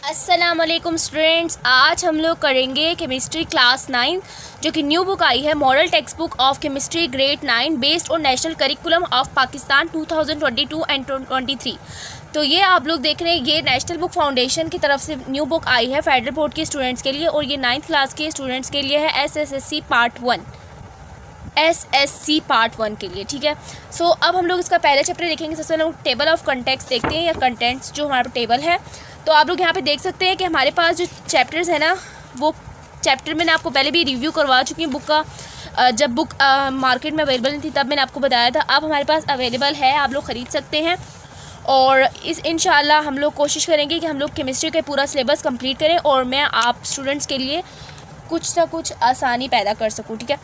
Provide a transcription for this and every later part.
अस्सलाम वालेकुम स्टूडेंट्स, आज हम लोग करेंगे केमिस्ट्री क्लास 9 जो कि न्यू बुक आई है model text book of chemistry grade 9 based on national curriculum of Pakistan 2022 and 23। तो ये आप लोग देख रहे हैं, ये नेशनल बुक फाउंडेशन की तरफ से न्यू बुक आई है फेडरल बोर्ड के स्टूडेंट्स के लिए और ये 9th क्लास के स्टूडेंट्स के लिए है SSC पार्ट 1 के लिए। ठीक है, सो अब हम लोग इसका पहले चैप्टर देखेंगे। सबसे पहले हम टेबल ऑफ कंटेक्ट्स देखते हैं या कंटेंट्स जो हमारा टेबल है। तो आप लोग यहाँ पे देख सकते हैं कि हमारे पास जो चैप्टर्स है ना, वो चैप्टर मैंने आपको पहले भी रिव्यू करवा चुकी हूँ बुक का। जब बुक मार्केट में अवेलेबल नहीं थी तब मैंने आपको बताया था, अब हमारे पास अवेलेबल है, आप लोग ख़रीद सकते हैं। और इस इंशाल्लाह हम लोग कोशिश करेंगे कि हम लोग केमिस्ट्री का पूरा सिलेबस कंप्लीट करें और मैं आप स्टूडेंट्स के लिए कुछ ना कुछ आसानी पैदा कर सकूँ। ठीक है,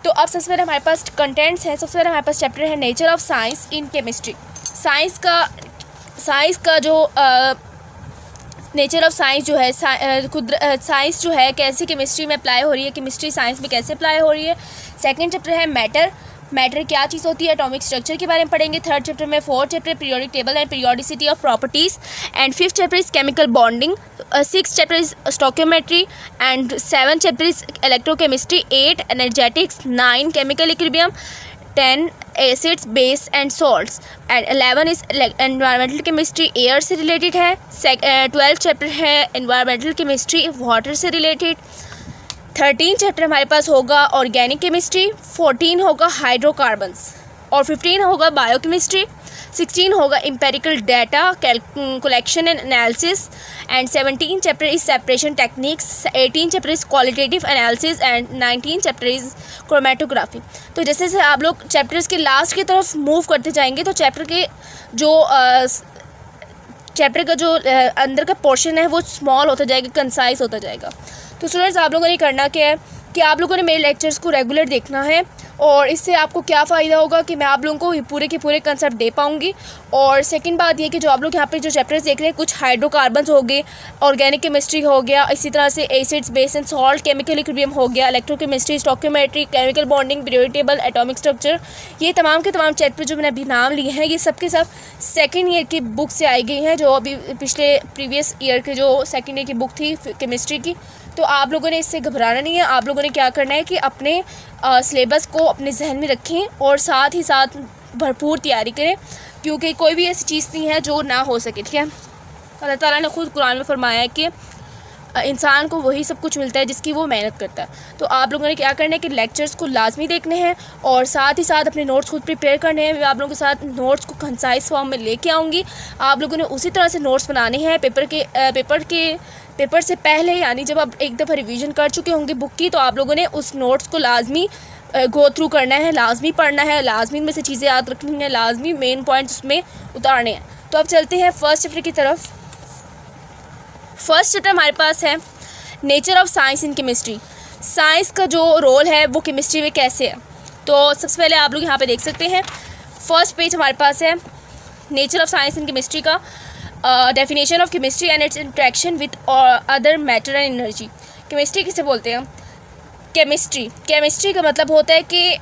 तो अब सबसे पहले हमारे पास कंटेंट्स हैं। सबसे पहले हमारे पास चैप्टर है nature of science in chemistry. Science का जो नेचर ऑफ साइंस जो है, साइंस जो है कैसे केमिस्ट्री में अप्लाई हो रही है, केमिस्ट्री साइंस में कैसे अप्लाई हो रही है। सेकंड चैप्टर है मैटर क्या चीज़ होती है, एटॉमिक स्ट्रक्चर के बारे में पढ़ेंगे। थर्ड चैप्टर में, fourth chapter periodic table and periodicity of properties and fifth chapter is chemical bonding. Six chapter is stoichiometry and seven chapter is electrochemistry. 8 energetics, 9 chemical equilibrium, 10 acids base and salts and 11 is environmental chemistry, air से related है। 12 chapter है environmental chemistry, water से related. 13 chapter हमारे पास होगा organic chemistry, 14 होगा hydrocarbons और 15 होगा बायोकेमिस्ट्री। 16 होगा empirical data collection and analysis and 17 chapter is separation techniques. 18 chapter is qualitative analysis and 19 chapter is chromatography. तो जैसे जैसे आप लोग चैप्टर्स के लास्ट की तरफ मूव करते जाएंगे तो चैप्टर का जो अंदर का पोर्शन है वो स्मॉल होता जाएगा, कंसाइज होता जाएगा। तो स्टूडेंट्स, आप लोगों ने करना क्या है कि आप लोगों ने मेरे लेक्चर्स को रेगुलर देखना है और इससे आपको क्या फ़ायदा होगा कि मैं आप लोगों को पूरे के पूरे कंसेप्ट दे पाऊंगी। और सेकंड बात ये कि जो आप लोग यहाँ पे जो चैप्टर्स देख रहे हैं, कुछ हाइड्रोकार्बन्स हो गए, ऑर्गेनिक केमिस्ट्री हो गया, इसी तरह से acids base and salt, chemical equilibrium हो गया, electrochemistry, stoichiometry, chemical bonding, periodic table, atomic structure, ये तमाम के तमाम चैप्टर जो मैंने अभी नाम लिए हैं, ये सब के सब सेकेंड ईयर की बुक से आई गई हैं, जो अभी प्रीवियस ईयर के जो सेकेंड ईयर की बुक थी केमिस्ट्री की। तो आप लोगों ने इससे घबराना नहीं है, आप लोगों ने क्या करना है कि अपने सिलेबस को अपने जहन में रखें और साथ ही साथ भरपूर तैयारी करें, क्योंकि कोई भी ऐसी चीज़ नहीं है जो ना हो सके। ठीक है, अल्लाह ताला ने खुद कुरान में फरमाया है कि इंसान को वही सब कुछ मिलता है जिसकी वो मेहनत करता है। तो आप लोगों ने क्या करना है कि लेक्चर्स को लाजमी देखने हैं और साथ ही साथ अपने नोट्स खुद प्रिपेयर करने हैं। मैं आप लोगों के साथ नोट्स को कंसाइज फॉर्म में लेके आऊँगी, आप लोगों ने उसी तरह से नोट्स बनाने हैं पेपर से पहले, यानी जब आप एक दफ़ा रिवीजन कर चुके होंगे बुक की, तो आप लोगों ने उस नोट्स को लाजमी गो थ्रू करना है, लाजमी पढ़ना है, लाजमी में से चीज़ें याद रखनी है, लाजमी मेन पॉइंट्स उसमें उतारने हैं। तो अब चलते हैं फर्स्ट चैप्टर की तरफ। फर्स्ट चैप्टर हमारे पास है nature of science in chemistry. Science का जो रोल है वो केमिस्ट्री में कैसे है। तो सबसे पहले आप लोग यहाँ पे देख सकते हैं, फर्स्ट पेज हमारे पास है nature of science in chemistry का definition of chemistry and its interaction with other matter and energy. Chemistry किसे बोलते हैं? केमिस्ट्री का मतलब होता है कि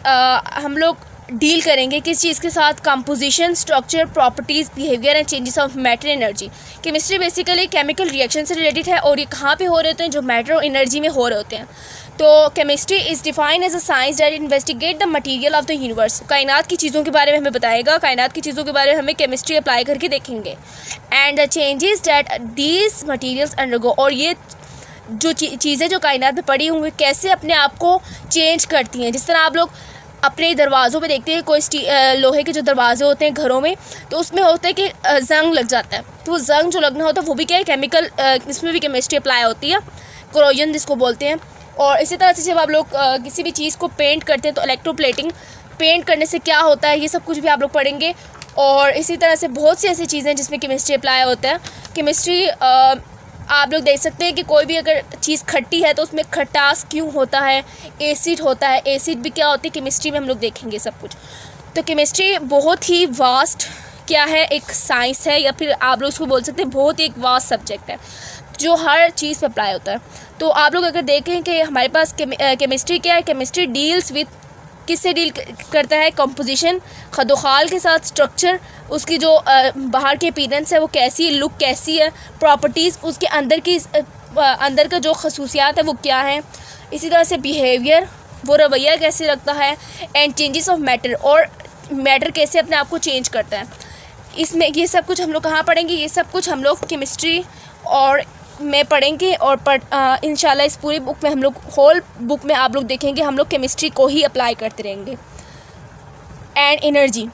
हम लोग डील करेंगे किस चीज़ के साथ, composition, structure, properties, behaviour and changes of matter energy. Chemistry basically chemical reaction से रिलेटेड है और ये कहाँ पे हो रहे होते हैं? जो मैटर और एनर्जी में हो रहे होते हैं। तो chemistry is defined as a science that investigate the material of the universe. कायनात की चीज़ों के बारे में हमें बताएगा, कायनात की चीज़ों के बारे में हमें केमिस्ट्री अप्लाई करके देखेंगे। And the changes that these materials undergo, और ये जो चीज़ें जो कायनात में पड़ी हुई कैसे अपने आप को चेंज करती हैं। जिस तरह आप लोग अपने दरवाज़ों पे देखते हैं, कोई लोहे के जो दरवाजे होते हैं घरों में, तो उसमें होता है कि जंग लग जाता है, तो वो जंग जो लगना होता है वो भी क्या है? केमिकल, इसमें भी केमिस्ट्री अप्लाई होती है, कोरोजन जिसको बोलते हैं। और इसी तरह से जब आप लोग किसी भी चीज़ को पेंट करते हैं तो इलेक्ट्रोप्लेटिंग, पेंट करने से क्या होता है, ये सब कुछ भी आप लोग पढ़ेंगे। और इसी तरह से बहुत सी ऐसी चीज़ें जिसमें केमिस्ट्री अप्लाई होता है। केमिस्ट्री आप लोग देख सकते हैं कि कोई भी अगर चीज़ खट्टी है तो उसमें खटास क्यों होता है, एसिड होता है, एसिड भी क्या होती है केमिस्ट्री में हम लोग देखेंगे सब कुछ। तो केमिस्ट्री बहुत ही वास्ट क्या है, एक साइंस है, या फिर आप लोग उसको बोल सकते हैं बहुत ही एक वास्ट सब्जेक्ट है जो हर चीज़ पे अप्लाई होता है। तो आप लोग अगर देखें कि हमारे पास केमिस्ट्री क्या है, केमिस्ट्री डील्स विथ किससे डील करता है? कंपोजिशन, खदोखाल के साथ, स्ट्रक्चर, उसकी जो बाहर की अपीयरेंस है वो कैसी है, लुक कैसी है, प्रॉपर्टीज़, उसके अंदर का जो खसूसियात है वो क्या है, इसी तरह से बिहेवियर, वो रवैया कैसे रखता है, एंड चेंजेस ऑफ मैटर, और मैटर कैसे अपने आप को चेंज करता है। इसमें ये सब कुछ हम लोग कहाँ पढ़ेंगे? ये सब कुछ हम लोग केमिस्ट्री और में पढ़ेंगे, और इंशाल्लाह इस पूरी बुक में हम लोग, होल बुक में आप लोग देखेंगे हम लोग केमिस्ट्री को ही अप्लाई करते रहेंगे। एंड एनर्जी,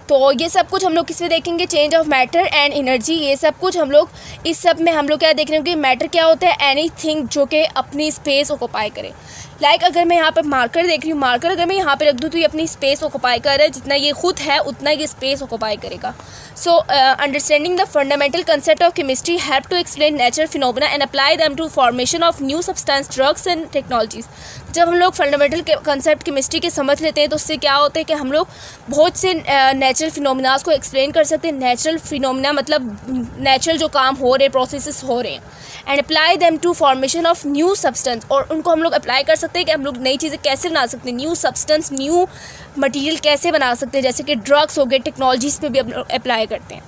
तो ये सब कुछ हम लोग किस में देखेंगे? Change of matter and energy, ये सब कुछ हम लोग, इस सब में हम लोग क्या देख रहे हैं कि मैटर क्या होता है? एनीथिंग जो कि अपनी स्पेस ऑक्यूपाई करे। लाइक अगर मैं यहाँ पर मार्कर देख रही हूँ, मार्कर अगर मैं यहाँ पे रख दूँ तो ये अपनी स्पेस ऑक्यूपाई कर रहा है, जितना ये खुद है उतना ये स्पेस ऑक्यूपाई करेगा। So understanding the fundamental concept of chemistry help to explain natural phenomena and apply them to formation of new substance, drugs and technologies. जब हम लोग फंडामेंटल कंसेप्ट केमिस्ट्री के समझ लेते हैं तो उससे क्या होता है कि हम लोग बहुत से नेचुरल फिनोमेनास को एक्सप्लेन कर सकते हैं। नेचुरल फिनोमेना मतलब नेचुरल जो काम हो रहे, प्रोसेसेस हो रहे हैं, and apply them to formation of new substance, और उनको हम लोग अप्लाई कर सकते हैं कि हम लोग नई चीज़ें कैसे बना सकते हैं, न्यू सब्सटेंस, न्यू मटेरियल कैसे बना सकते हैं, जैसे कि ड्रग्स हो गए, टेक्नोलॉजीज़ पे भी अप्लाई करते हैं।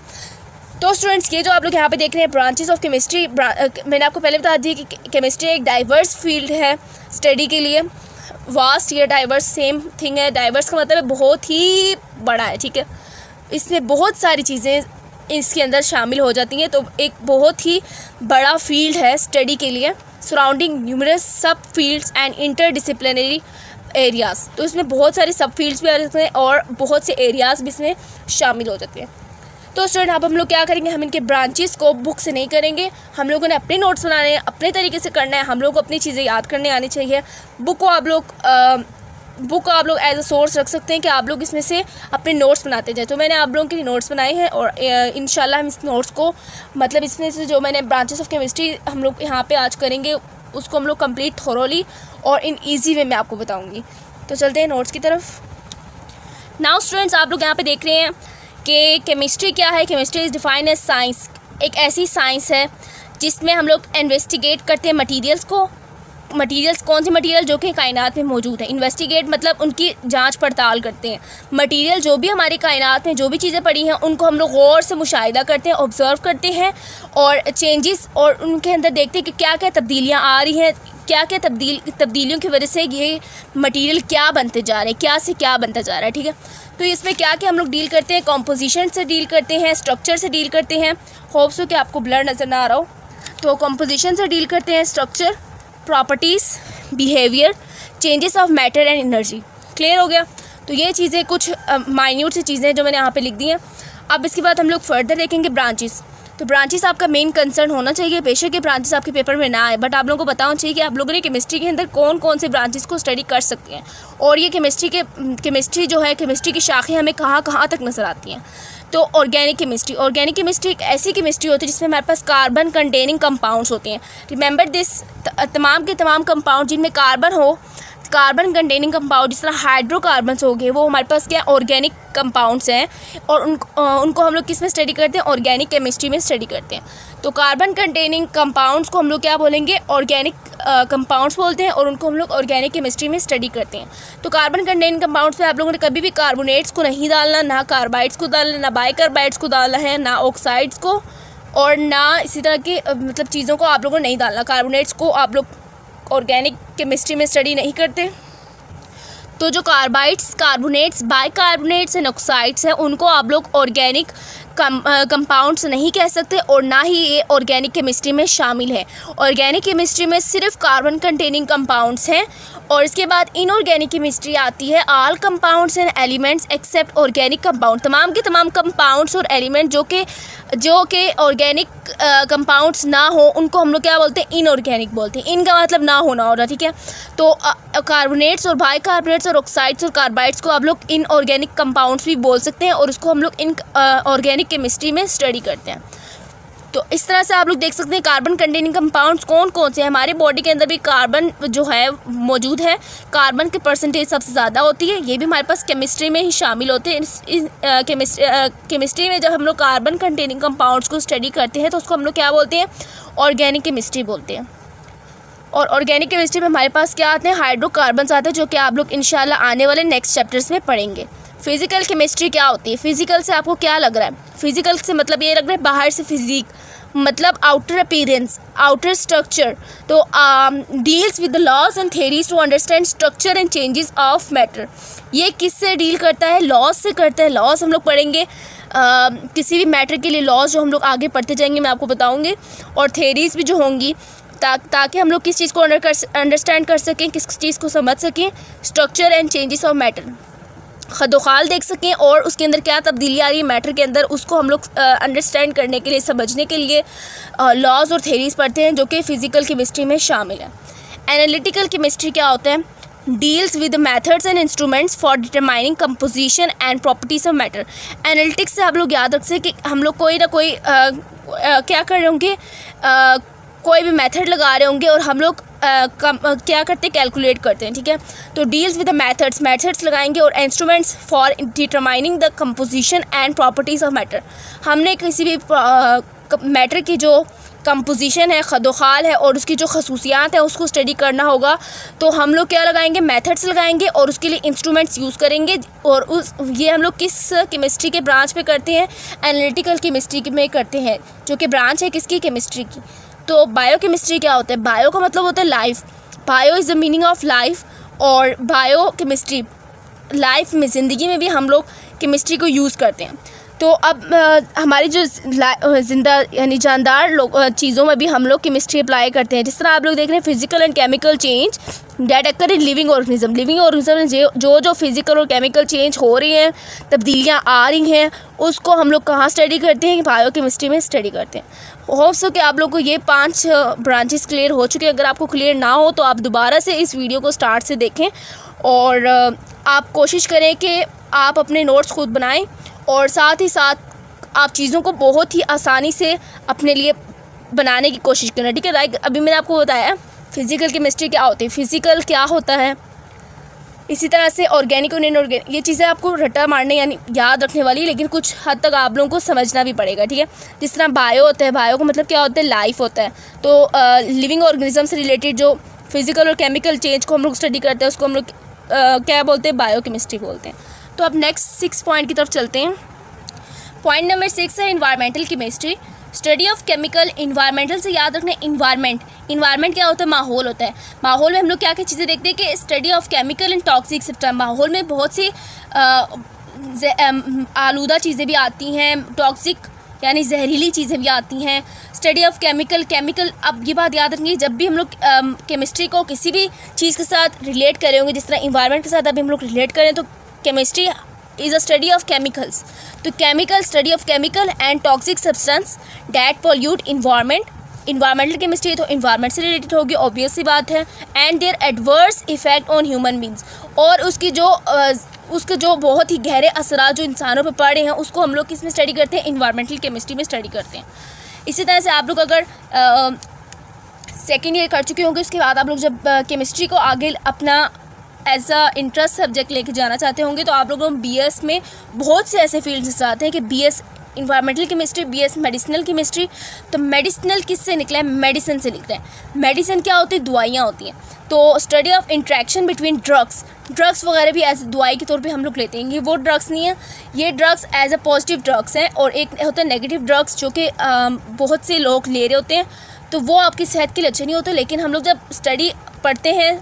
तो स्टूडेंट्स, ये जो आप लोग यहाँ पे देख रहे हैं ब्रांचेस ऑफ केमिस्ट्री, मैंने आपको पहले बता दी कि केमिस्ट्री एक डाइवर्स फील्ड है स्टडी के लिए। वास्ट या डाइवर्स सेम थिंग है। डाइवर्स का मतलब है बहुत ही बड़ा है, ठीक है। इसमें बहुत सारी चीज़ें इसके अंदर शामिल हो जाती हैं, तो एक बहुत ही बड़ा फील्ड है स्टडी के लिए, सराउंडिंग न्यूमरस सब फील्ड्स एंड इंटरडिसिप्लिनरी एरियाज़। तो इसमें बहुत सारे सब फील्ड्स भी आ जाते हैं और बहुत से एरियाज़ भी इसमें शामिल हो जाते हैं। तो स्टूडेंट, अब हम लोग क्या करेंगे? हम इनके ब्रांचेस को बुक से नहीं करेंगे, हम लोगों ने अपने नोट्स बनाने हैं, अपने तरीके से करना है। हम लोग को अपनी चीज़ें याद करने आनी चाहिए। बुक को आप लोग एज अ सोर्स रख सकते हैं कि आप लोग इसमें से अपने नोट्स बनाते जाए। तो मैंने आप लोगों के लिए नोट्स बनाए हैं, और इंशाल्लाह हम इस नोट्स को, मतलब इसमें से जो मैंने ब्रांचेस ऑफ केमिस्ट्री हम लोग यहाँ पे आज करेंगे, उसको हम लोग कंप्लीट थोरोली और इन ईजी वे में आपको बताऊँगी। तो चलते हैं नोट्स की तरफ। नाउ स्टूडेंट्स, आप लोग यहाँ पर देख रहे हैं कि केमिस्ट्री क्या है। Chemistry is defined as science, एक ऐसी साइंस है जिसमें हम लोग इन्वेस्टिगेट करते हैं मटेरियल्स को। मटेरियल्स कौन से मटेरियल? जो कि कायनात में मौजूद है। इन्वेस्टिगेट मतलब उनकी जांच पड़ताल करते हैं। मटेरियल जो भी हमारी कायनात में जो भी चीज़ें पड़ी हैं उनको हम लोग गौर से मुशाहिदा करते हैं, ऑब्ज़र्व करते हैं, और चेंजेस और उनके अंदर देखते हैं कि क्या क्या तब्दीलियाँ आ रही हैं, क्या क्या तब्दीलियों की वजह से ये मटेरियल क्या बनते जा रहे हैं, क्या से क्या बनता जा रहा है, ठीक है। तो इसमें क्या क्या हम लोग डील करते हैं? कॉम्पोजिशन से डील करते हैं, स्ट्रक्चर से डील करते हैं। होप सो कि आपको ब्लर नज़र ना आ रहा हो। तो कॉम्पोजिशन से डील करते हैं, structure, properties, behaviour, changes of matter and energy. Clear हो गया? तो ये चीज़ें कुछ माइन्यूट सी चीज़ें जो मैंने यहाँ पे लिख दी हैं। अब इसके बाद हम लोग फर्दर देखेंगे ब्रांचेस। तो ब्रांचेस आपका मेन कंसर्न होना चाहिए। बेशक ये ब्रांचेस आपके पेपर में ना आए, बट आप लोगों को बताना चाहिए कि आप लोगों ने केमिस्ट्री के अंदर कौन कौन से ब्रांचेस को स्टडी कर सकते हैं, और ये केमिस्ट्री जो है, केमिस्ट्री की शाखें हमें कहाँ कहाँ तक नज़र आती हैं। तो ऑर्गेनिक केमिस्ट्री एक ऐसी केमिस्ट्री होती है जिसमें हमारे पास कार्बन कंटेनिंग कंपाउंड्स होते हैं। रिमेंबर दिस, तमाम के तमाम कंपाउंड जिनमें कार्बन हो, कार्बन कंटेनिंग कंपाउंड, जिस तरह हाइड्रोकार्बन्स हो गए, वो हमारे पास क्या ऑर्गेनिक कंपाउंड्स हैं, और उनको हम लोग किस में स्टडी करते हैं? ऑर्गेनिक केमिस्ट्री में स्टडी करते हैं। तो कार्बन कंटेनिंग कंपाउंड्स को हम लोग क्या बोलेंगे? ऑर्गेनिक कंपाउंड्स बोलते हैं, और उनको हम लोग ऑर्गेनिक केमिस्ट्री में स्टडी करते हैं। तो कार्बन कंटेनिंग कंपाउंड्स में आप लोगों ने कभी भी कार्बोनेट्स को नहीं डालना, ना कार्बाइड्स को डालना, ना बाइकार्बाइड्स को डालना है, ना ऑक्साइड्स को, और ना इसी तरह की मतलब चीज़ों को आप लोगों ने नहीं डालना। कार्बोनेट्स को आप लोग ऑर्गेनिक केमिस्ट्री में स्टडी नहीं करते। तो जो कार्बोनेट्स, बाइकार्बोनेट्स एंड ऑक्साइड्स हैं, उनको आप लोग ऑर्गेनिक कंपाउंड्स नहीं कह सकते, और ना ही ये ऑर्गेनिक केमिस्ट्री में शामिल है। ऑर्गेनिक केमिस्ट्री में सिर्फ कार्बन कंटेनिंग कंपाउंड्स हैं, और इसके बाद इनऑर्गेनिक केमिस्ट्री आती है। All compounds and elements except organic compound, तमाम के तमाम कंपाउंड्स और एलिमेंट जो कि ऑर्गेनिक कंपाउंड्स ना हो, उनको हम लोग क्या बोलते हैं? इनऑर्गेनिक बोलते हैं। इनका मतलब ना होना हो रहा, ठीक है। तो कार्बोनेट्स और बाइकार्बोनेट्स और ऑक्साइड्स और कार्बाइड्स को आप लोग इनऑर्गेनिक कंपाउंड्स भी बोल सकते हैं, और उसको हम लोग इन ऑर्गेनिक केमिस्ट्री में स्टडी करते हैं। तो इस तरह से आप लोग देख सकते हैं कार्बन कंटेनिंग कंपाउंड्स कौन कौन से हैं। हमारे बॉडी के अंदर भी कार्बन जो है मौजूद है, कार्बन की परसेंटेज सबसे ज़्यादा होती है। ये भी हमारे पास केमिस्ट्री में ही शामिल होते हैं। इस केमिस्ट्री में जब हम लोग कार्बन कंटेनिंग कंपाउंड्स को स्टडी करते हैं तो उसको हम लोग क्या बोलते हैं? ऑर्गेनिक केमिस्ट्री बोलते हैं। और ऑर्गेनिक केमिस्ट्री में हमारे पास क्या आते हैं, हाइड्रोकार्बन्स आते हैं, जो कि आप लोग इंशाल्लाह आने वाले नेक्स्ट चैप्टर्स में पढ़ेंगे। फिजिकल केमिस्ट्री क्या होती है? फिजिकल से आपको क्या लग रहा है? फिजिकल से मतलब ये लग रहा है बाहर से फिजिक, मतलब आउटर अपीयरेंस, आउटर स्ट्रक्चर। तो deals with the laws and theories to understand structure and changes of matter. ये किससे डील करता है? लॉज से करता है। लॉज हम लोग पढ़ेंगे किसी भी मैटर के लिए, लॉज जो हम लोग आगे पढ़ते जाएंगे मैं आपको बताऊंगी, और थ्योरीज भी जो होंगी ताकि हम लोग किस चीज़ को अंडरस्टैंड कर सकें, किस चीज़ को समझ सकें, structure and changes of matter, खदोखाल देख सकें और उसके अंदर क्या तब्दीली आ रही है मैटर के अंदर, उसको हम लोग अंडरस्टैंड करने के लिए, समझने के लिए लॉज और थ्योरीज पढ़ते हैं, जो कि फ़िज़िकल केमिस्ट्री में शामिल है। एनालिटिकल केमिस्ट्री क्या होता है? Deals with methods and instruments for determining composition and properties of matter. Analytics से आप लोग याद रख सकें कि हम लोग कोई ना कोई क्या कर रहे होंगे, कोई भी मेथड लगा रहे होंगे और हम लोग क्या करते हैं, कैलकुलेट करते हैं, ठीक है। तो डील्स विद द मेथड्स लगाएंगे और instruments for determining the composition and properties of matter. हमने किसी भी मैटर की जो कंपोजिशन है, खदोखाल है और उसकी जो खसूसियात है उसको स्टडी करना होगा, तो हम लोग क्या लगाएंगे, मेथड्स लगाएंगे और उसके लिए इंस्ट्रूमेंट्स यूज़ करेंगे। और ये हम लोग किस केमिस्ट्री के ब्रांच पे करते हैं? एनालिटिकल केमिस्ट्री में करते हैं, जो कि ब्रांच है किसकी? केमिस्ट्री की। तो बायो केमिस्ट्री क्या होता है? बायो का मतलब होता है life, bio is the meaning of life, और बायो केमिस्ट्री लाइफ में, ज़िंदगी में भी हम लोग केमिस्ट्री को यूज़ करते हैं। तो अब हमारी जो जिंदा यानी जानदार चीज़ों में भी हम लोग केमिस्ट्री अप्लाई करते हैं। जिस तरह आप लोग देख रहे हैं physical and chemical change that occur in living organism. Living organism में जो फिजिकल और केमिकल चेंज हो रही हैं, तब्दीलियाँ आ रही हैं, उसको हम लोग कहाँ स्टडी करते हैं? बायो केमिस्ट्री में स्टडी करते हैं। होप्स हो कि आप लोग को ये 5 ब्रांचेस क्लियर हो चुके हैं। अगर आपको क्लियर ना हो तो आप दोबारा से इस वीडियो को स्टार्ट से देखें और आप कोशिश करें कि आप अपने नोट्स खुद बनाएं और साथ ही साथ आप चीज़ों को बहुत ही आसानी से अपने लिए बनाने की कोशिश करें, ठीक है। लाइक अभी मैंने आपको बताया फिज़िकल केमिस्ट्री क्या होती है, फिज़िकल क्या होता है, इसी तरह से ऑर्गेनिक और इनऑर्गेनिक, ये चीज़ें आपको रट्टा मारने यानी याद रखने वाली, लेकिन कुछ हद तक आप लोगों को समझना भी पड़ेगा, ठीक है। जिस तरह बायो होता है, बायो का मतलब क्या होता है? लाइफ होता है। तो लिविंग ऑर्गेनिज्म से रिलेटेड जो फिज़िकल और केमिकल चेंज को हम लोग स्टडी करते हैं उसको हम लोग क्या बोलते हैं? बायो केमिस्ट्री बोलते हैं। तो अब नेक्स्ट 6 पॉइंट की तरफ चलते हैं। पॉइंट नंबर 6 है environmental chemistry, study of chemical. Environmental से याद रखना, इन्वायरमेंट क्या होता है? माहौल होता है। माहौल में हम लोग क्या क्या चीज़ें देखते हैं कि study of chemical and toxic substance. माहौल में बहुत सी आलूदा चीज़ें भी आती हैं, टॉक्सिक यानी जहरीली चीज़ें भी आती हैं। स्टडी ऑफ केमिकल, अब ये बात याद रखेंगे, जब भी हम लोग केमिस्ट्री को किसी भी चीज़ के साथ रिलेट करे होंगे, जिस तरह इन्वायरमेंट के साथ अभी हम लोग रिलेट करें, तो chemistry is a study of chemicals। तो chemical, study of chemical and toxic substance that pollute environment. Environmental chemistry तो इन्वायरमेंट से रिलेटेड होगी, ऑब्वियस सी बात है। And there adverse effect on human beings, और उसके जो बहुत ही गहरे असरात जो इंसानों पर पड़ रहे हैं उसको हम लोग किस में स्टडी करते हैं? इन्वायरमेंटल केमिस्ट्री में स्टडी करते हैं। इसी तरह से आप लोग अगर सेकेंड ईयर कर चुके होंगे, उसके बाद आप लोग जब केमिस्ट्री को आगे अपना एज अ इंटरेस्ट सब्जेक्ट लेके जाना चाहते होंगे, तो आप लोगों BS में बहुत से ऐसे फील्ड्स आते हैं कि BS environmental chemistry, BS medicinal chemistry. तो मेडिसिनल किससे निकला है? मेडिसिन से निकला है। मेडिसिन क्या होती है? दवाइयाँ होती हैं। तो study of interaction between drugs वगैरह भी एज दवाई के तौर पे हम लोग लेते हैं। ये वो ड्रग्स नहीं है, ये drugs as a positive drugs हैं, और एक होता है नेगेटिव ड्रग्स जो कि बहुत से लोग ले रहे होते हैं, तो वो आपकी सेहत के लिए अच्छे नहीं होते। लेकिन हम लोग जब स्टडी पढ़ते हैं,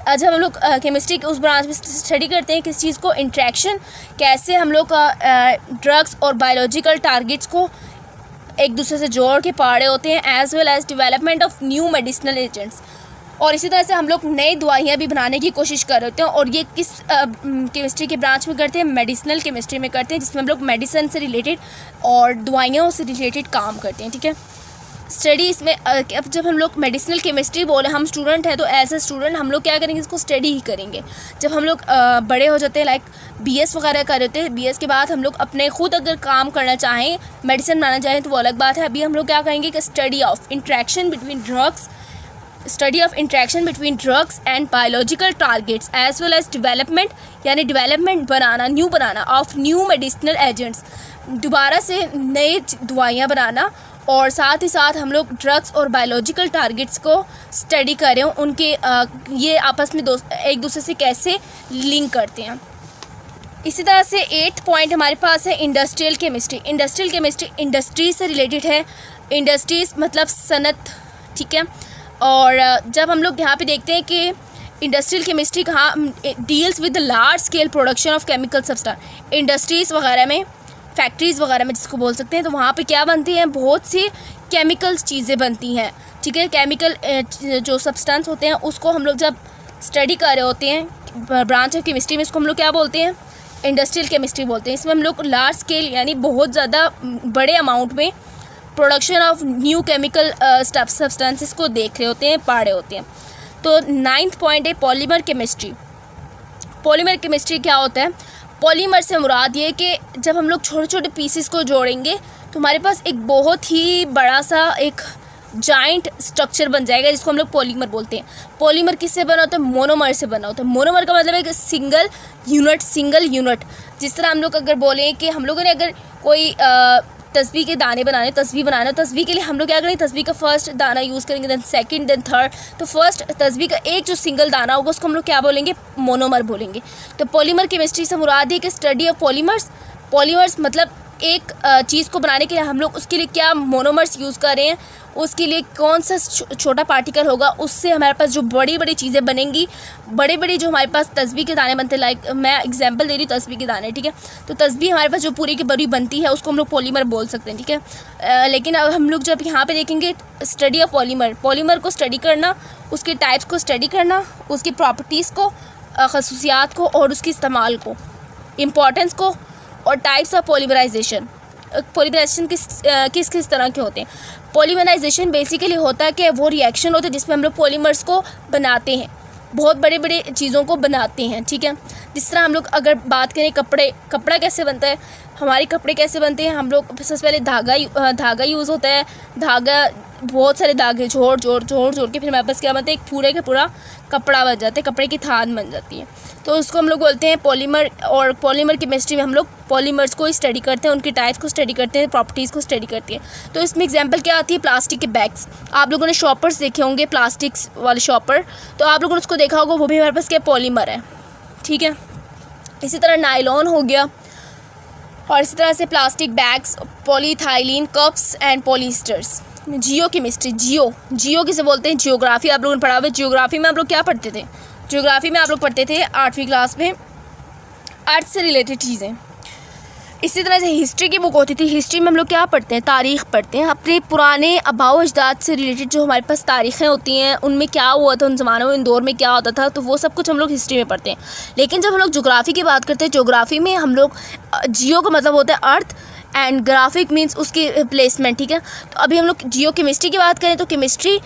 जब हम लोग केमिस्ट्री के उस ब्रांच में स्टडी करते हैं किस चीज़ को, इंट्रैक्शन, कैसे हम लोग ड्रग्स और बायोलॉजिकल टारगेट्स को एक दूसरे से जोड़ के पा रहे होते हैं, as well as development of new medicinal agents. और इसी तरह से हम लोग नई दवाइयाँ भी बनाने की कोशिश कर रहे होते हैं, और ये किस केमिस्ट्री के ब्रांच में करते हैं? मेडिसिनल केमिस्ट्री में करते हैं, जिसमें हम लोग मेडिसिन से रिलेटेड और दवाइयों से रिलेटेड काम करते हैं, ठीक है। स्टडी इसमें अब जब हम लोग मेडिसिनल केमिस्ट्री बोले, हम स्टूडेंट हैं, तो एज ए स्टूडेंट हम लोग क्या करेंगे? इसको स्टडी ही करेंगे। जब हम लोग बड़े हो जाते हैं, लाइक BS वगैरह कर रहे होते हैं, BS के बाद हम लोग अपने खुद अगर काम करना चाहें, मेडिसिन बनाना चाहें, तो वो अलग बात है। अभी हम लोग क्या करेंगे कि study of interaction between drugs and biological targets as well as development, यानी डेवलपमेंट बनाना ऑफ न्यू मेडिसिनल एजेंट्स, दोबारा से नए दवाइयाँ बनाना और साथ ही साथ हम लोग ड्रग्स और बायोलॉजिकल टारगेट्स को स्टडी कर रहे हैं, उनके ये आपस में एक दूसरे से कैसे लिंक करते हैं। इसी तरह से 8th पॉइंट हमारे पास है industrial chemistry. Industrial chemistry industry से रिलेटेड है। इंडस्ट्रीज़ मतलब सनत, ठीक है। और जब हम लोग यहाँ पे देखते हैं कि इंडस्ट्रियल केमिस्ट्री कहाँ deals with the large scale production of chemical substance, industries वगैरह में, फैक्ट्रीज़ वगैरह में जिसको बोल सकते हैं, तो वहाँ पे क्या बनती हैं, बहुत सी केमिकल चीज़ें बनती हैं, ठीक है। केमिकल जो सब्सटेंस होते हैं उसको हम लोग जब स्टडी कर रहे होते हैं ब्रांच ऑफ केमिस्ट्री में, इसको हम लोग क्या बोलते हैं, इंडस्ट्रियल केमिस्ट्री बोलते हैं। इसमें हम लोग लार्ज स्केल यानी बहुत ज़्यादा बड़े अमाउंट में production of new chemical substances को देख रहे होते हैं, पढ़ रहे होते हैं। तो 9th पॉइंट है पॉलीमर केमिस्ट्री। पॉलीमर केमिस्ट्री क्या होता है, पॉलीमर से मुराद ये कि जब हम लोग छोटे छोटे पीसेस को जोड़ेंगे तो हमारे पास एक बहुत ही बड़ा सा एक जाइंट स्ट्रक्चर बन जाएगा जिसको हम लोग पॉलीमर बोलते हैं। पॉलीमर किससे बना होता है, मोनोमर से बना होता है। मोनोमर का मतलब है कि सिंगल यूनिट। जिस तरह हम लोग अगर बोलें कि हम लोगों ने अगर कोई तस्बीह के दाने बनाने, तस्बीह बनाना, तस्बीह के लिए हम लोग क्या करेंगे, तस्बीह का फर्स्ट दाना यूज़ करेंगे, देन सेकंड, देन थर्ड। तो फर्स्ट तस्बीह का एक जो सिंगल दाना होगा उसको हम लोग क्या बोलेंगे, मोनोमर बोलेंगे। तो पॉलीमर केमिस्ट्री से मुराद है कि स्टडी ऑफ पॉलीमर्स मतलब एक चीज़ को बनाने के लिए हम लोग उसके लिए क्या मोनोमर्स यूज़ कर रहे हैं, उसके लिए कौन सा छोटा पार्टिकल होगा, उससे हमारे पास जो बड़ी बड़ी चीज़ें बनेंगी, बड़े जो हमारे पास तस्बीह के दाने बनते हैं। लाइक मैं एग्जांपल दे रही हूँ तस्बीह के दाने, ठीक है। तो तस्बीह हमारे पास जो पूरी की बड़ी बनती है उसको हम लोग पॉलीमर बोल सकते हैं, ठीक है। लेकिन अब हम लोग जब यहाँ पे देखेंगे स्टडी ऑफ पॉलीमर को स्टडी करना, उसके टाइप्स को स्टडी करना, उसकी प्रॉपर्टीज़ को, खसूसियात को और उसकी इस्तेमाल को, इम्पोर्टेंस को, और टाइप्स ऑफ पॉलीमराइजेशन किस तरह के होते हैं। पॉलीमराइजेशन बेसिकली होता है कि वो रिएक्शन होता है जिसमें हम लोग पॉलीमर्स को बनाते हैं, बहुत बड़े चीज़ों को बनाते हैं, ठीक है। जिस तरह हम लोग अगर बात करें कपड़ा कैसे बनता है, हमारे कपड़े कैसे बनते हैं, हम लोग सबसे पहले धागा यूज़ होता है। धागा बहुत सारे धागे जोड़ के फिर हमारे पास क्या बनता है, एक पूरे का पूरा कपड़ा बन जाता है, कपड़े की थान बन जाती है। तो उसको हम लोग बोलते हैं पॉलीमर। और पॉलीमर केमिस्ट्री में हम लोग पॉलीमर्स को स्टडी करते हैं, उनके टाइप्स को स्टडी करते हैं, प्रॉपर्टीज़ को स्टडी करते हैं। तो इसमें एग्जांपल क्या आती है, प्लास्टिक के बैग्स। आप लोगों ने शॉपर्स देखे होंगे, प्लास्टिक्स वाले शॉपर, तो आप लोगों ने उसको देखा होगा, वो भी हमारे पास क्या पॉलीमर है, ठीक है। इसी तरह नायलॉन हो गया, और इसी तरह से plastic bags, polyethylene cups and polyesters. Geochemistry, geo किसे बोलते हैं, जियोग्राफी आप लोगों ने पढ़ा हुआ है। जियोग्राफी में आप लोग क्या पढ़ते थे, जियोग्राफी में आप लोग पढ़ते थे 8वीं क्लास में अर्थ से रिलेटेड चीज़ें। इसी तरह से हिस्ट्री की बुक होती थी, हिस्ट्री में हम लोग क्या पढ़ते हैं, तारीख़ पढ़ते हैं, अपने पुराने आबाओ अजदाद से रिलेटेड जो हमारे पास तारीख़ें होती हैं, उनमें क्या हुआ था, उन ज़मानों में, उन दौर में क्या होता था, तो वो सब कुछ हम लोग हिस्ट्री में पढ़ते हैं। लेकिन जब हम लोग जोग्राफ़ी की बात करते हैं, जोग्राफ़ी में हम लोग जियो का मतलब होता है अर्थ एंड ग्राफिक मीन्स उसकी प्लेसमेंट, ठीक है। तो अभी हम लोग जियो केमिस्ट्री की बात करें तो केमिस्ट्री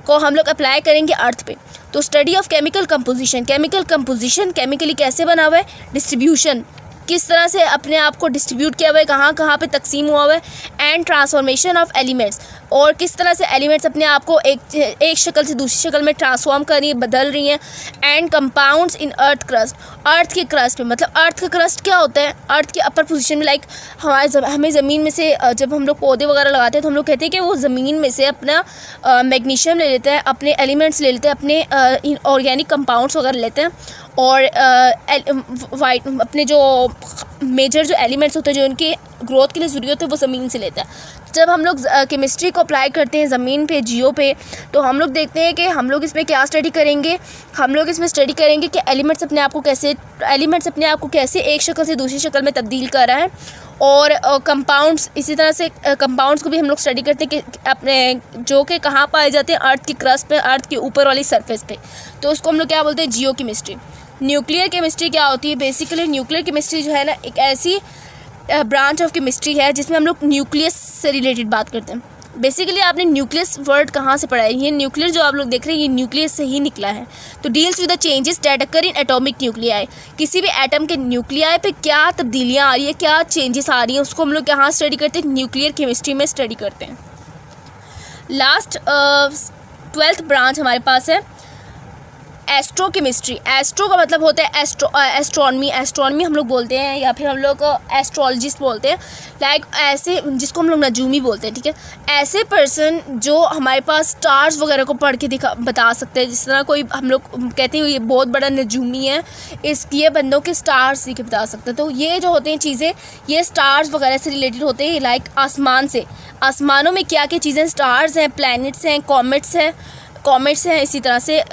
को हम लोग अप्लाई करेंगे अर्थ पे। तो study of chemical composition chemically कैसे बना हुआ है, डिस्ट्रीब्यूशन किस तरह से अपने आप को डिस्ट्रीब्यूट किया हुआ है, कहाँ पे तकसीम हुआ हुआ है, एंड ट्रांसफॉर्मेशन ऑफ एलिमेंट्स, और किस तरह से एलिमेंट्स अपने आप को एक शक्ल से दूसरी शक्ल में ट्रांसफॉर्म कर रही है, बदल रही हैं। एंड कंपाउंड्स इन अर्थ के क्रस्ट में, मतलब अर्थ का क्रस्ट क्या होता है, अर्थ के अपर पोजीशन में। लाइक हमें ज़मीन में से जब हम लोग पौधे वगैरह लगाते हैं तो हम लोग कहते हैं कि वो ज़मीन में से अपना मैग्नीशियम ले लेते हैं, अपने एलिमेंट्स ले लेते हैं, अपने ऑर्गेनिक कंपाउंड्स वगैरह लेते हैं, और अपने जो मेजर जो एलिमेंट्स होते हैं जो उनकी ग्रोथ के लिए ज़रूरी होते हैं वो ज़मीन से लेता है। जब हम लोग केमिस्ट्री को अप्लाई करते हैं ज़मीन पे, जियो पे, तो हम लोग देखते हैं कि हम लोग इसमें क्या स्टडी करेंगे, हम लोग इसमें स्टडी करेंगे कि एलिमेंट्स अपने आप को कैसे एक शक्ल से दूसरी शक्ल में तब्दील कर रहा है। और कंपाउंड्स, इसी तरह से कंपाउंड्स को भी हम लोग स्टडी करते हैं कि अपने जो कि कहाँ पाए जाते हैं, अर्थ की क्रस्ट पे, अर्थ के ऊपर वाली सरफेस पे। तो उसको हम लोग क्या बोलते हैं, जियो केमिस्ट्री। न्यूक्लियर केमिस्ट्री क्या होती है, बेसिकली न्यूक्लियर केमिस्ट्री जो है ना, एक ऐसी ब्रांच ऑफ केमिस्ट्री है जिसमें हम लोग न्यूक्लियस से रिलेटेड बात करते हैं। बेसिकली आपने न्यूक्लियस वर्ड कहाँ से पढ़ा है, ये न्यूक्लियर जो आप लोग देख रहे हैं ये न्यूक्लियस से ही निकला है। तो deals with the changes that occur in atomic nuclei, किसी भी एटम के न्यूक्लियाई पे क्या तब्दीलियाँ आ रही है, क्या चेंजेस आ रही हैं, उसको हम लोग कहाँ स्टडी करते हैं, न्यूक्लियर केमिस्ट्री में स्टडी करते हैं। लास्ट 12th ब्रांच हमारे पास है एस्ट्रोकेमिस्ट्री, एस्ट्रो का मतलब होता है एस्ट्रोनॉमी, एस्ट्रोनॉमी हम लोग बोलते हैं या फिर हम लोग एस्ट्रोलॉजिस्ट बोलते हैं, लाइक ऐसे जिसको हम लोग नजूमी बोलते हैं, ठीक है। ऐसे पर्सन जो हमारे पास स्टार्स वगैरह को पढ़ के बता सकते हैं, जिस तरह कोई हम लोग कहते हैं ये बहुत बड़ा नजूमी है, ये बंदों के स्टार्स लिख के बता सकते हैं। तो ये जो होते हैं चीज़ें, ये स्टार्स वगैरह से रिलेटेड होते हैं, लाइक आसमान से, आसमानों में क्या क्या चीज़ें, स्टार्स हैं, प्लैनेट्स हैं, कॉमेट्स हैं, इसी तरह से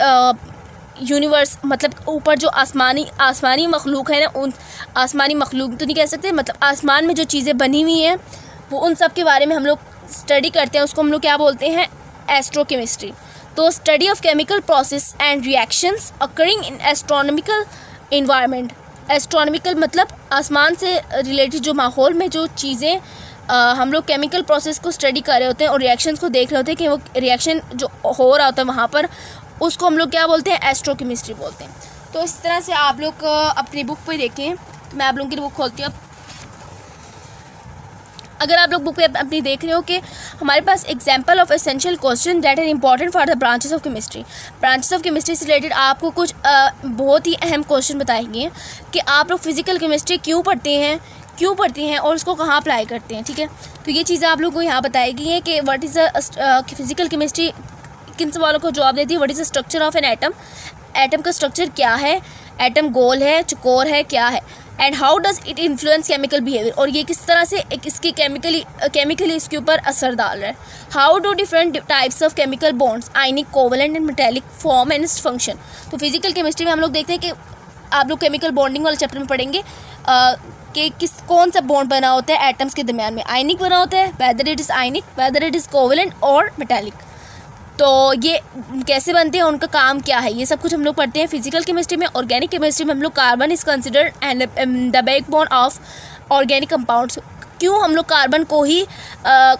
यूनिवर्स, मतलब ऊपर जो आसमानी मखलूक है ना, उन आसमानी मखलूक तो नहीं कह सकते, मतलब आसमान में जो चीज़ें बनी हुई हैं वो उन सब के बारे में हम लोग स्टडी करते हैं, उसको हम लोग क्या बोलते हैं, एस्ट्रोकेमिस्ट्री। तो study of chemical process and reactions occurring in astronomical environment. Astronomical मतलब आसमान से रिलेटेड जो माहौल में जो चीज़ें हम लोग केमिकल प्रोसेस को स्टडी कर रहे होते हैं और रिएक्शंस को देख रहे होते हैं कि वो रिएक्शन जो हो रहा होता है वहाँ पर, उसको हम लोग क्या बोलते हैं, एस्ट्रोकेमिस्ट्री बोलते हैं। तो इस तरह से आप लोग अपनी बुक पे देखें, मैं आप लोगों की बुक खोलती हूँ। अगर आप लोग बुक पे अपनी देख रहे हो कि हमारे पास example of essential question that are important for the branches of chemistry. Branches of chemistry से रिलेटेड आपको कुछ बहुत ही अहम क्वेश्चन बताएंगे कि आप लोग फिजिकल केमिस्ट्री क्यों पढ़ते हैं और उसको कहाँ अप्लाई करते हैं, ठीक है। तो ये चीज़ें आप लोग को यहाँ बताएगी हैं कि व्हाट इज़ फिजिकल केमिस्ट्री किन सवालों को जवाब देती है। What is the structure of an atom, atom का स्ट्रक्चर क्या है, एटम गोल है, चौकोर है, क्या है, and how does it influence chemical behaviour, और ये किस तरह से इसके केमिकली इसके ऊपर असर डाल रहा है। How do different types of chemical bonds, ionic, covalent and metallic form and function. तो फिजिकल केमिस्ट्री में हम लोग देखते हैं कि आप लोग केमिकल बॉन्डिंग वाले चैप्टर में पढ़ेंगे कि कौन सा बॉन्ड बना होता है एटम्स के दरमियान में, आयनिक बना होता है, whether it is ionic, whether it is covalent और मेटेलिक। तो ये कैसे बनते हैं, उनका काम क्या है, ये सब कुछ हम लोग पढ़ते हैं फिजिकल केमिस्ट्री में। ऑर्गेनिक केमिस्ट्री में हम लोग carbon is considered and the backbone of organic compounds. क्यों हम लोग कार्बन को ही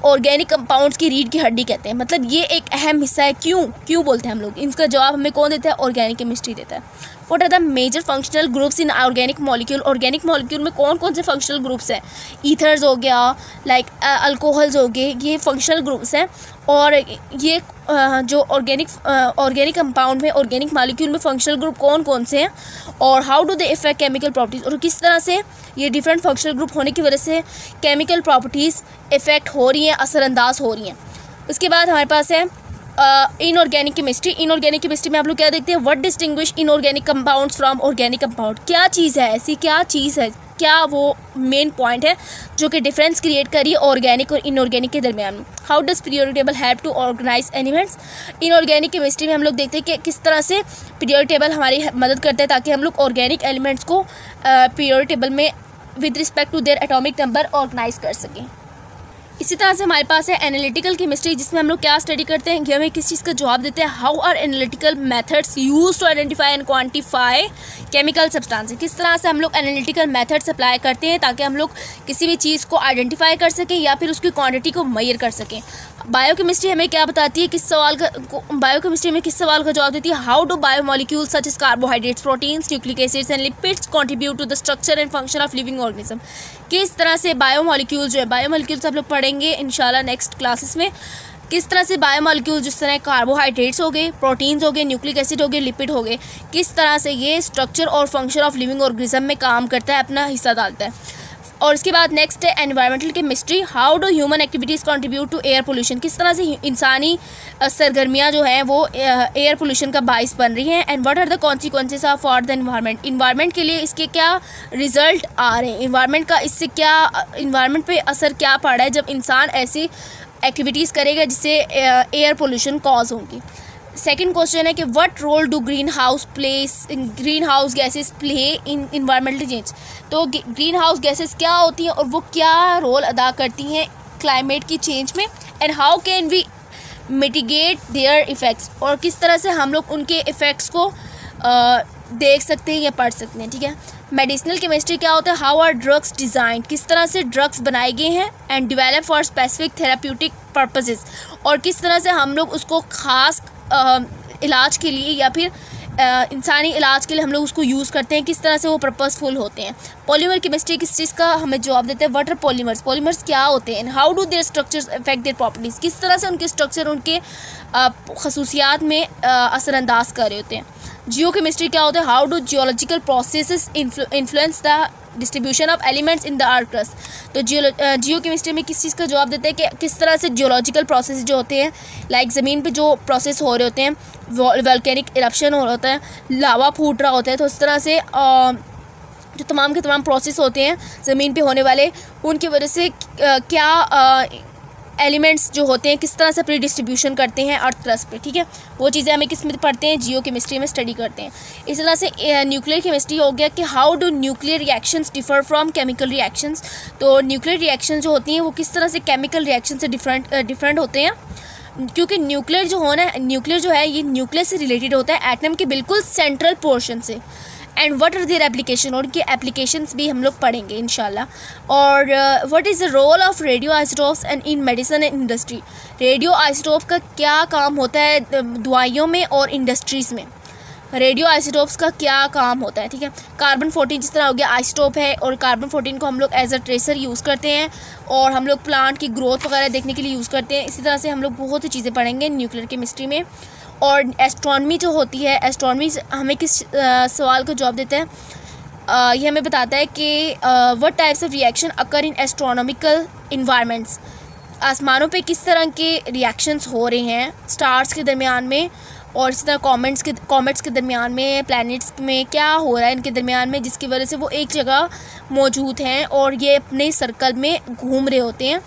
ऑर्गेनिक कंपाउंड्स की रीढ़ की हड्डी कहते हैं, मतलब ये एक अहम हिस्सा है। क्यों बोलते हैं हम लोग, इसका जवाब हमें कौन देता है, ऑर्गेनिक केमिस्ट्री देता है। What are the major functional groups in organic molecule, organic molecule में कौन कौन से फंक्शनल ग्रुप्स हैं, ईथर्स हो गया, लाइक अल्कोहल्स हो गए, ये फंक्शनल ग्रुप्स हैं। और ये जो ऑर्गेनिक कंपाउंड में, ऑर्गेनिक मॉलिक्यूल में फंक्शनल ग्रुप कौन कौन से हैं, और how do they effect chemical properties, और किस तरह से ये डिफरेंट फंक्शनल ग्रुप होने की वजह से केमिकल प्रॉपर्टीज़ इफेक्ट हो रही हैं, असरअंदाज हो रही हैं। उसके बाद हमारे पास है इनऑर्गेनिक केमिस्ट्री। इनऑर्गेनिक केमिस्ट्री में आप लोग क्या देखते हैं, what distinguish inorganic compounds from organic compound. क्या चीज़ है ऐसी, क्या चीज़ है, क्या वो मेन पॉइंट है जो कि डिफरेंस क्रिएट करिए ऑर्गेनिक और इनऑर्गेनिक के दरमियान में। How does periodic table help to organize elements. Inorganic chemistry में हम लोग देखते हैं कि किस तरह से पीरियोडिक टेबल हमारी मदद करता है ताकि हम लोग ऑर्गेनिक एलिमेंट्स को पीरियोडिक टेबल में with respect to their atomic number organize कर सकें। इसी तरह से हमारे पास है एनालिटिकल केमिस्ट्री, जिसमें हम लोग क्या स्टडी करते हैं कि हमें किस चीज़ का जवाब देते हैं, how are analytical methods used to identify and quantify chemical substances. किस तरह से हम लोग एनालिटिकल मेथड्स अप्लाई करते हैं ताकि हम लोग किसी भी चीज़ को आइडेंटिफाई कर सकें या फिर उसकी क्वांटिटी को मेजर कर सकें। बायोकेमिस्ट्री हमें क्या बताती है, बायोकेमिस्ट्री में किस सवाल का जवाब देती है, how do biomolecules such as carbohydrates, proteins, nucleic acids and lipids contribute to the structure and function of living organism. किस तरह से बायोमोलिक्यूल्स जो है, बायोमोलिक्यूल्स आप लोग पढ़ेंगे इंशाल्लाह नेक्स्ट क्लासेस में, किस तरह से बायोमोलिक्यूल्स जिस तरह कार्बोहाइड्रेट्स हो गए, प्रोटीन्स हो गए, न्यूक्लिक एसिड हो गए, लिपिड हो गए, किस तरह से ये स्ट्रक्चर और फंक्शन ऑफ लिविंग ऑर्गेनिज्म में काम करता है, अपना हिस्सा डालता है। और इसके बाद नेक्स्ट है environmental chemistry, how do human activities contribute to air pollution. किस तरह से इंसानी सरगर्मियाँ जो हैं वो एयर पोल्यूशन का बाइस बन रही हैं, and what are the consequences of for the environment. Environment के लिए इसके क्या रिजल्ट आ रहे हैं, इन्वायरमेंट का इससे क्या इन्वायरमेंट पे असर क्या पड़ रहा है जब इंसान ऐसी एक्टिविटीज़ करेगा जिससे एयर पोल्यूशन कॉज होंगी। सेकेंड क्वेश्चन है कि what role do greenhouse gases play in environmental change. तो ग्रीन हाउस गैसेस क्या होती हैं और वो क्या रोल अदा करती हैं क्लाइमेट की चेंज में, and how can we mitigate their effects, और किस तरह से हम लोग उनके इफ़ेक्ट्स को देख सकते हैं या पढ़ सकते हैं, ठीक है। मेडिसिनल केमिस्ट्री क्या होता है, हाउ आर ड्रग्स डिज़ाइन, किस तरह से ड्रग्स बनाए गए हैं, and develop for specific therapeutic purposes, और किस तरह से हम लोग उसको ख़ास इलाज के लिए या फिर इंसानी इलाज के लिए हम लोग उसको यूज़ करते हैं, किस तरह से वो पर्पसफुल होते हैं। पॉलीमर केमिस्ट्री किस चीज़ का हमें जवाब देते हैं, व्हाट आर पॉलीमर्स, पॉलीमर्स क्या होते हैं, how do their structures affect there properties, किस तरह से उनके स्ट्रक्चर उनके खसूसियात में असरअंदाज कर रहे होते हैं। जियोकेमिस्ट्री क्या होता है, how do geological processes influence the distribution of elements in the earth crust. तो जियोकेमिस्ट्री में किस चीज़ का जवाब देते हैं कि किस तरह से जियोलॉजिकल प्रोसेस जो होते हैं, लाइक ज़मीन पे जो प्रोसेस हो रहे होते हैं, वोल्केनिक इरप्शन हो रहा होता है, लावा फूट रहा होता है, तो इस तरह से जो तमाम के तमाम प्रोसेस होते हैं ज़मीन पे होने वाले, उनकी वजह से क्या एलिमेंट्स जो होते हैं किस तरह से अपनी डिस्ट्रीब्यूशन करते हैं अर्थ क्रस्ट पे, ठीक है। वो चीज़ें हमें किस में पढ़ते हैं, जियोकेमिस्ट्री में स्टडी करते हैं। इस तरह से न्यूक्लियर केमिस्ट्री हो गया कि how do nuclear reactions differ from chemical reactions. तो न्यूक्लियर रिएक्शन जो होती हैं वो किस तरह से केमिकल रिएक्शन से डिफरेंट होते हैं, क्योंकि न्यूक्लियर जो है ये न्यूक्लियस से रिलेटेड होता है, एटम के बिल्कुल सेंट्रल पोर्शन से। And what are their application, और उनकी एप्लीकेशंस भी हम लोग पढ़ेंगे इंशाल्लाह। और what is the role of radioisotopes and in medicine and industry. Radioisotope का क्या काम होता है दवाइयों में और इंडस्ट्रीज़ में, रेडियो आइसोटोप्स का क्या काम होता है, ठीक है। कार्बन 14 जिस तरह हो गया आइसोटोप है, और कार्बन 14 को हम लोग एज अ ट्रेसर यूज़ करते हैं, और हम लोग प्लांट की ग्रोथ वगैरह देखने के लिए यूज़ करते हैं। इसी तरह से हम लोग बहुत सी चीज़ें पढ़ेंगे न्यूक्लियर केमिस्ट्री में। और एस्ट्रोनॉमी जो होती है, एस्ट्रोनॉमी हमें किस सवाल का जवाब देता है, ये हमें बताता है कि what types of reaction occur in astronomical environments. आसमानों पे किस तरह के रिएक्शंस हो रहे हैं स्टार्स के दरमियान में, और इसी तरह कॉमेट्स के दरमियान में, प्लैनेट्स में क्या हो रहा है इनके दरमियान में, जिसकी वजह से वो एक जगह मौजूद हैं और ये अपने सर्कल में घूम रहे होते हैं।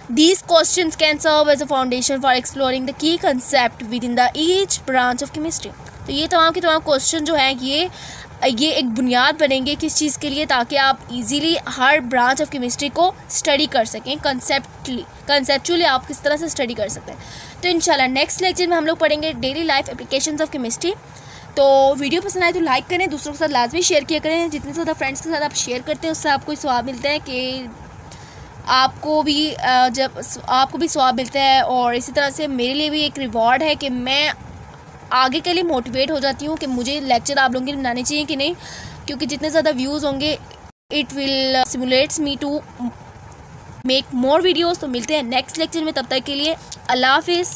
These questions can serve as a foundation for exploring the key concept within the each branch of chemistry। तो ये तमाम के तमाम क्वेश्चन जो हैं ये एक बुनियाद बनेंगे किस चीज़ के लिए, ताकि आप easily her branch of chemistry को स्टडी कर सकें, कंसेप्चुअली आप किस तरह से स्टडी कर सकते हैं। तो इंशाल्लाह नेक्स्ट लेक्चर में हम लोग पढ़ेंगे daily life applications of chemistry. तो वीडियो पसंद आए तो लाइक करें, दूसरों के साथ लाजमी शेयर किया करें। जितने ज़्यादा फ्रेंड्स के साथ आप शेयर करते हैं उससे आपको स्वाब मिलता है कि आपको भी स्वाब मिलता है, और इसी तरह से मेरे लिए भी एक रिवॉर्ड है कि मैं आगे के लिए मोटिवेट हो जाती हूँ कि मुझे लेक्चर आप लोगों के बनाने चाहिए कि नहीं, क्योंकि जितने ज़्यादा व्यूज़ होंगे it will stimulates me to make more videos. तो मिलते हैं नेक्स्ट लेक्चर में, तब तक के लिए अल्लाह हाफिज़।